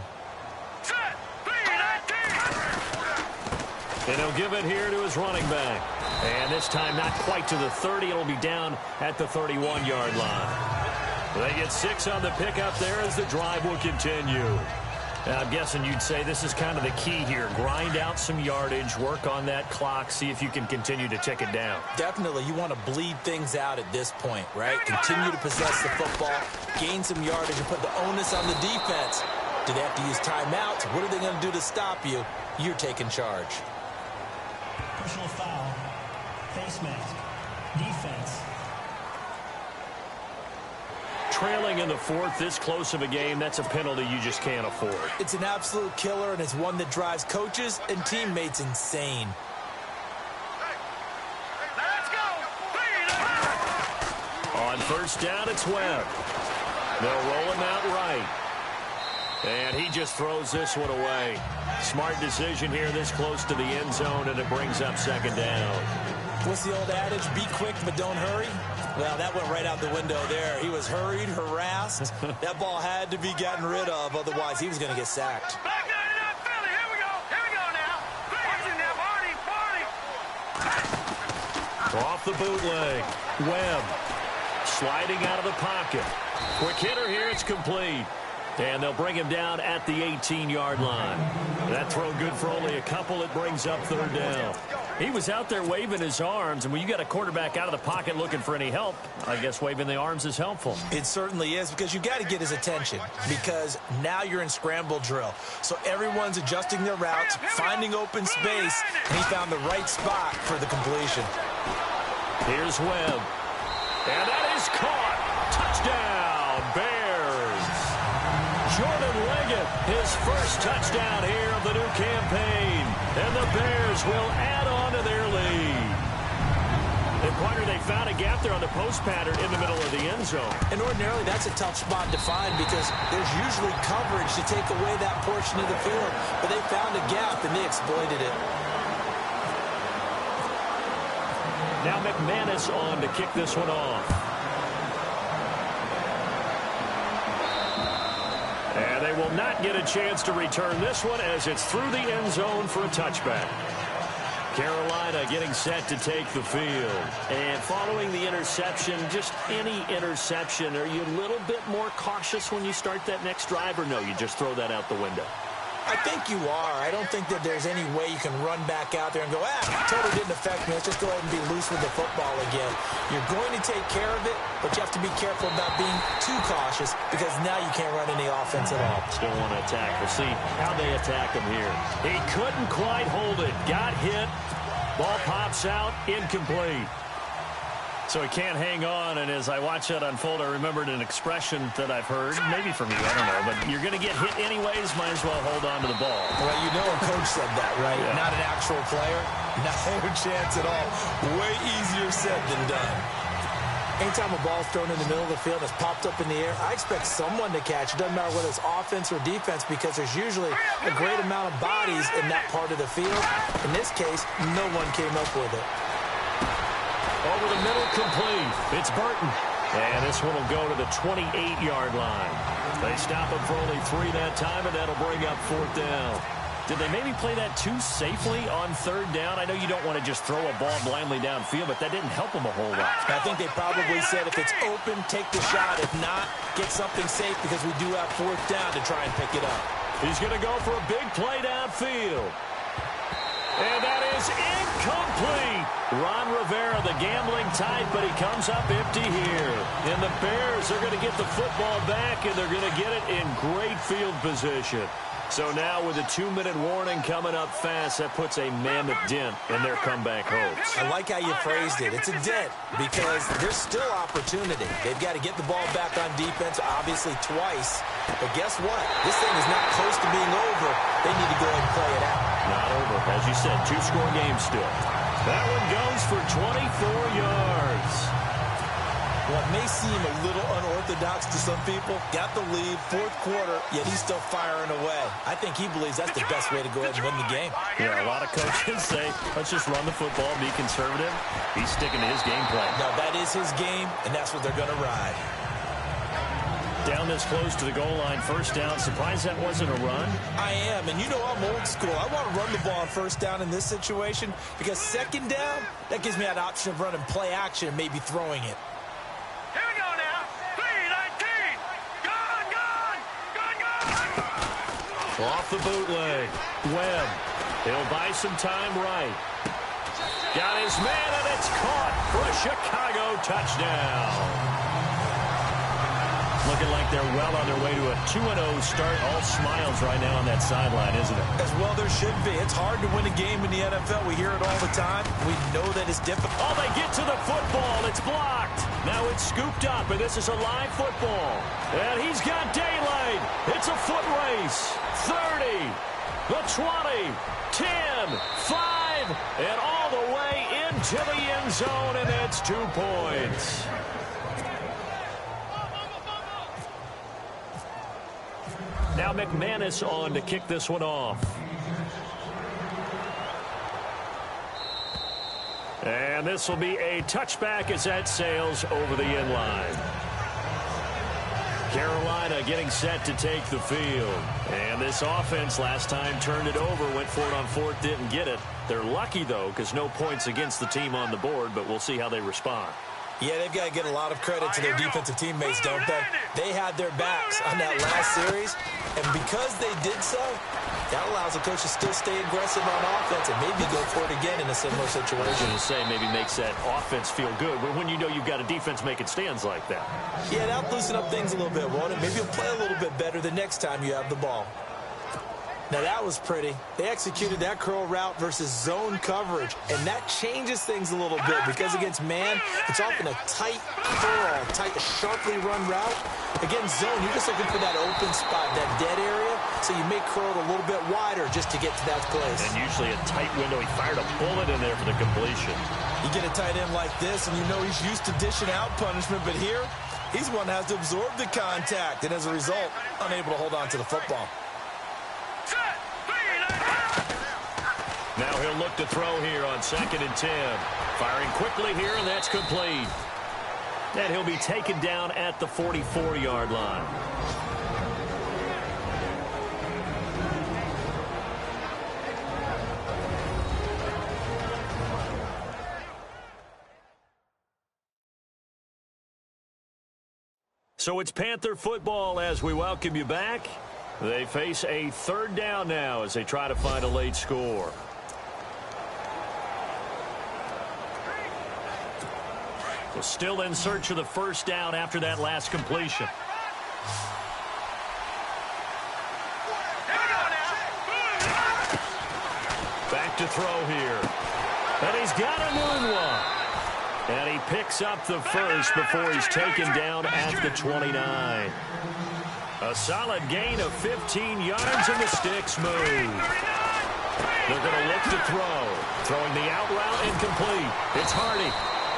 [SPEAKER 3] And he'll give it here to his running back. And this time not quite to the 30. It'll be down at the 31-yard line. They get 6 on the pickup there as the drive will continue. Now, I'm guessing you'd say this is kind of the key here. Grind out some yardage, work on that clock, see if you can continue to tick it down.
[SPEAKER 4] Definitely. You want to bleed things out at this point, right? Continue to possess the football, gain some yardage, and put the onus on the defense. Do they have to use timeouts? What are they going to do to stop you? You're taking charge.
[SPEAKER 6] Personal foul. Face mask. Defense.
[SPEAKER 3] Trailing in the fourth, this close of a game, that's a penalty you just can't afford.
[SPEAKER 4] It's an absolute killer, and it's one that drives coaches and teammates insane.
[SPEAKER 3] On first down, it's Webb. They'll roll him out right. And he just throws this one away. Smart decision here this close to the end zone, and it brings up second down.
[SPEAKER 4] What's the old adage? Be quick, but don't hurry. Well, that went right out the window there. He was hurried, harassed. That ball had to be gotten rid of, otherwise he was going to get sacked.
[SPEAKER 3] Off the bootleg. Webb sliding out of the pocket. Quick hitter here. It's complete. And they'll bring him down at the 18-yard line. That throw good for only a couple. It brings up third down. He was out there waving his arms, and when you got a quarterback out of the pocket looking for any help, I guess waving the arms is helpful.
[SPEAKER 4] It certainly is, because you got to get his attention, because now you're in scramble drill. So everyone's adjusting their routes, finding open space, and he found the right spot for the completion.
[SPEAKER 3] Here's Webb. And that is caught. Touchdown, Bears. Jordan Leggett, his first touchdown here of the new campaign. And the Bears will add on to their lead. And partner, they found a gap there on the post pattern in the middle of the end zone.
[SPEAKER 4] And ordinarily, that's a tough spot to find because there's usually coverage to take away that portion of the field. But they found a gap, and they exploited it.
[SPEAKER 3] Now McManus on to kick this one off. And they will not get a chance to return this one as it's through the end zone for a touchback. Carolina getting set to take the field. And following the interception, just any interception, are you a little bit more cautious when you start that next drive, or no, you just throw that out the window?
[SPEAKER 4] I think you are. I don't think that there's any way you can run back out there and go, totally didn't affect me. Let's just go ahead and be loose with the football again. You're going to take care of it, but you have to be careful about being too cautious because now you can't run any offense at all.
[SPEAKER 3] Still want to attack. We'll see how they attack him here. He couldn't quite hold it. Got hit. Ball pops out. Incomplete. So he can't hang on, and as I watch that unfold, I remembered an expression that I've heard, maybe from you, I don't know, but you're going to get hit anyways, might as well hold on to the ball.
[SPEAKER 4] Well, you know a coach said that, right?
[SPEAKER 3] Yeah.
[SPEAKER 4] Not an actual player. No chance at all. Way easier said than done. Anytime a ball's thrown in the middle of the field and it's popped up in the air, I expect someone to catch. It doesn't matter whether it's offense or defense because there's usually a great amount of bodies in that part of the field. In this case, no one came up with it.
[SPEAKER 3] Over the middle, complete. It's Burton. And this one will go to the 28-yard line. They stop him for only 3 that time, and that'll bring up 4th down. Did they maybe play that too safely on 3rd down? I know you don't want to just throw a ball blindly downfield, but that didn't help them a whole lot.
[SPEAKER 4] I think they probably said if it's open, take the shot. If not, get something safe because we do have 4th down to try and pick it up.
[SPEAKER 3] He's going to go for a big play downfield. And that is incomplete. Ron Rivera, the gambling type, but he comes up empty here. And the Bears are going to get the football back, and they're going to get it in great field position. So now with a 2-minute warning coming up fast, that puts a mammoth dent in their comeback hopes.
[SPEAKER 4] I like how you phrased it. It's a dent because there's still opportunity. They've got to get the ball back on defense, obviously twice. But guess what? This thing is not close to being over. They need to go ahead and play it out.
[SPEAKER 3] Not over. As you said, 2-score game still. That one goes for 24 yards.
[SPEAKER 4] What may seem a little unorthodox to some people, got the lead, 4th quarter, yet he's still firing away. I think he believes that's the best way to go ahead and win the game.
[SPEAKER 3] Yeah, a lot of coaches say, let's just run the football, be conservative. He's sticking to his game plan.
[SPEAKER 4] No, that is his game, and that's what they're going to ride.
[SPEAKER 3] Down this close to the goal line, 1st down. Surprised that wasn't a run?
[SPEAKER 4] I am, and you know I'm old school. I want to run the ball on 1st down in this situation because 2nd down, that gives me that option of running play action and maybe throwing it.
[SPEAKER 5] Here we go now. 3-19. Gone.
[SPEAKER 3] Off the bootleg. Webb. He'll buy some time right. Got his man, and it's caught for a Chicago touchdown. Looking like they're well on their way to a 2-0 start. All smiles right now on that sideline, isn't it?
[SPEAKER 4] As well there should be. It's hard to win a game in the NFL. We hear it all the time. We know that it's difficult.
[SPEAKER 3] Oh, they get to the football. It's blocked. Now it's scooped up, and this is a live football. And he's got daylight. It's a foot race. 30, the 20, 10, 5, and all the way into the end zone, and that's 2 points. Now McManus on to kick this one off. And this will be a touchback as that sails over the end line. Carolina getting set to take the field. And this offense last time turned it over, went for it on 4th, didn't get it. They're lucky, though, because no points against the team on the board, but we'll see how they respond.
[SPEAKER 4] Yeah, they've got to get a lot of credit to their defensive teammates, don't they? They had their backs on that last series, and because they did so, that allows the coach to still stay aggressive on offense and maybe go for it again in a similar situation.
[SPEAKER 3] I was going to say maybe makes that offense feel good, but when you know you've got a defense making stands like that.
[SPEAKER 4] Yeah, that'll loosen up things a little bit, won't it? Maybe you'll play a little bit better the next time you have the ball. Now, that was pretty. They executed that curl route versus zone coverage, and that changes things a little bit because against man, it's often a tight curl, tight, sharply run route. Against zone, you're just looking for that open spot, that dead area, so you may curl it a little bit wider just to get to that place.
[SPEAKER 3] And usually a tight window. He fired a bullet in there for the completion.
[SPEAKER 4] You get a tight end like this, and you know he's used to dishing out punishment, but here, he's one that has to absorb the contact, and as a result, unable to hold on to the football.
[SPEAKER 3] Now he'll look to throw here on 2nd and 10. Firing quickly here, and that's complete. And he'll be taken down at the 44-yard line. So it's Panther football as we welcome you back. They face a third down now as they try to find a late score. Well, still in search of the first down after that last completion. Back to throw here. And he's got a new one. And he picks up the first before he's taken down at the 29. A solid gain of 15 yards, and the sticks move. They're going to look to throw. Throwing the out route incomplete. It's Hardy.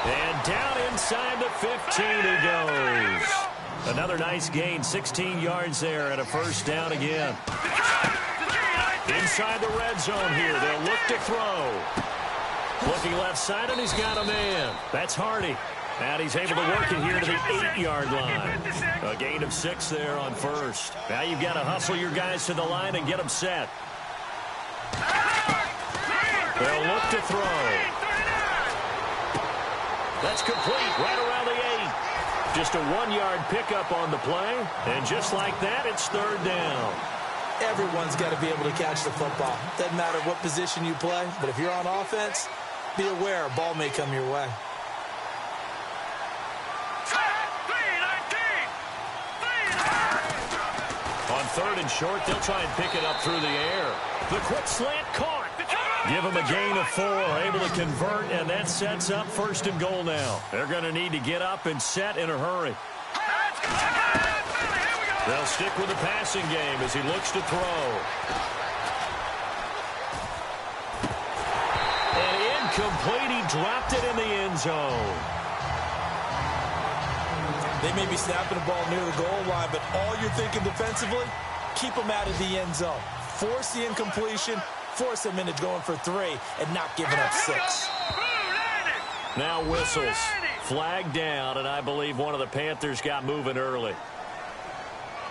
[SPEAKER 3] And down inside the 15 he goes. Another nice gain, 16 yards there, and a first down again. Inside the red zone here. They'll look to throw. Looking left side, and he's got a man. That's Hardy. And he's able to work it here to the 8-yard line. A gain of 6 there on first. Now you've got to hustle your guys to the line and get them set. They'll look to throw. That's complete right around the 8. Just a 1-yard pickup on the play. And just like that, it's third down.
[SPEAKER 4] Everyone's got to be able to catch the football. Doesn't matter what position you play, but if you're on offense, be aware a ball may come your way.
[SPEAKER 3] On third and short, they'll try and pick it up through the air. The quick slant caught. Give them a gain of 4, able to convert, and that sets up first and goal now. They're going to need to get up and set in a hurry. They'll stick with the passing game as he looks to throw. And incomplete. He dropped it in the end zone.
[SPEAKER 4] They may be snapping the ball near the goal line, but all you're thinking defensively, keep them out of the end zone. Force the incompletion, force them into going for 3, and not giving up 6.
[SPEAKER 3] Now whistles. Flag down, and I believe one of the Panthers got moving early.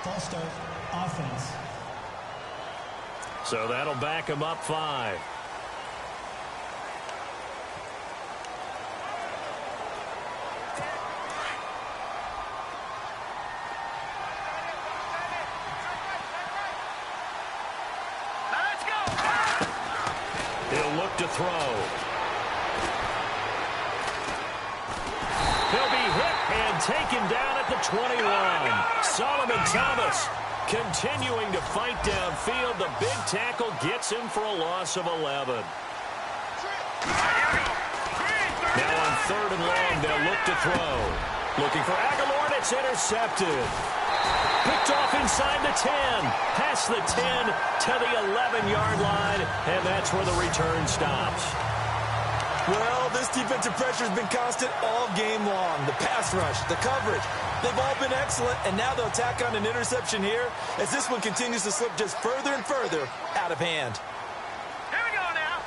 [SPEAKER 6] False start, offense.
[SPEAKER 3] So that'll back him up 5. He'll look to throw. He'll be hit and taken down at the 21. Solomon Thomas continuing to fight downfield. The big tackle gets him for a loss of 11. Now on third and long, they'll look to throw. Looking for Aguilar, and it's intercepted. Picked off inside the 10. Past the 10 to the 11-yard line, and that's where the return stops.
[SPEAKER 4] Well, this defensive pressure has been constant all game long. The pass rush, the coverage, they've all been excellent, and now they'll tack on an interception here as this one continues to slip just further and further out of hand.
[SPEAKER 5] Here we go now.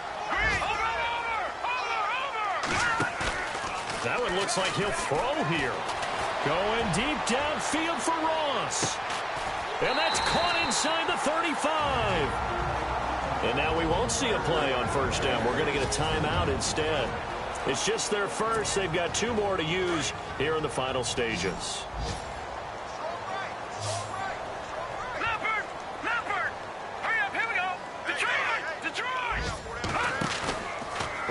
[SPEAKER 5] Over.
[SPEAKER 3] That one looks like he'll throw here. Going deep downfield for Ross. And that's caught inside the 35. And now we won't see a play on first down. We're going to get a timeout instead. It's just their first. They've got 2 more to use here in the final stages.
[SPEAKER 5] Leopard! Hurry up, here we go. Detroit!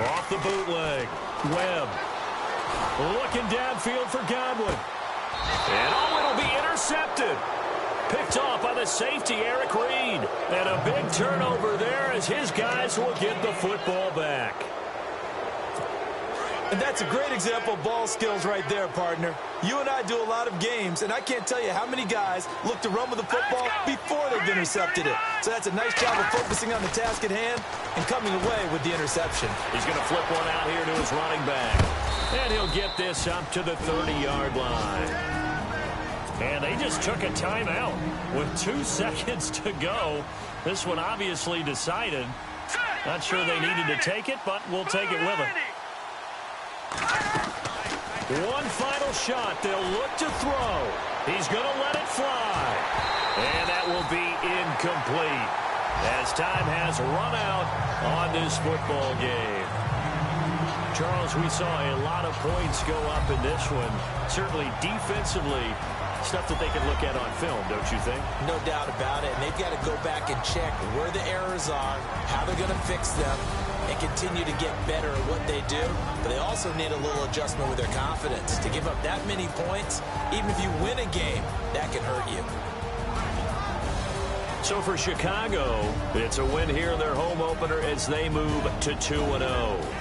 [SPEAKER 3] Off the bootleg. Webb. Looking downfield for Godwin. And it'll be intercepted. Picked off by the safety, Eric Reed. And a big turnover there as his guys will get the football back.
[SPEAKER 4] And that's a great example of ball skills right there, partner. You and I do a lot of games, and I can't tell you how many guys look to run with the football before they've intercepted it. So that's a nice job of focusing on the task at hand and coming away with the interception.
[SPEAKER 3] He's going to flip one out here to his running back. And he'll get this up to the 30-yard line. And they just took a timeout with 2 seconds to go. This one obviously decided. Not sure they needed to take it, but we'll take it with them. One final shot. They'll look to throw. He's going to let it fly. And that will be incomplete as time has run out on this football game. Charles, we saw a lot of points go up in this one. Certainly defensively, stuff that they can look at on film, don't you think?
[SPEAKER 4] No doubt about it. And they've got to go back and check where the errors are, how they're going to fix them, and continue to get better at what they do. But they also need a little adjustment with their confidence. To give up that many points, even if you win a game, that can hurt you.
[SPEAKER 3] So for Chicago, it's a win here in their home opener as they move to 2-0.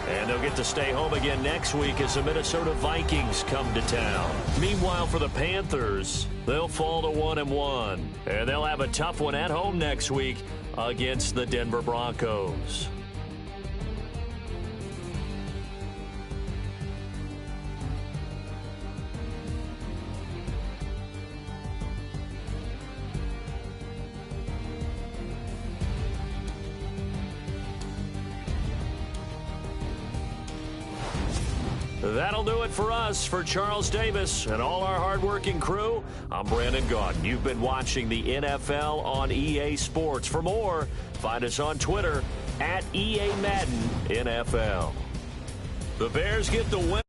[SPEAKER 3] And they'll get to stay home again next week as the Minnesota Vikings come to town. Meanwhile, for the Panthers, they'll fall to 1-1. And they'll have a tough one at home next week against the Denver Broncos. That'll do it for us. For Charles Davis and all our hardworking crew, I'm Brandon Gaudin. You've been watching the NFL on EA Sports. For more, find us on Twitter @EA Madden NFL. The Bears get the win.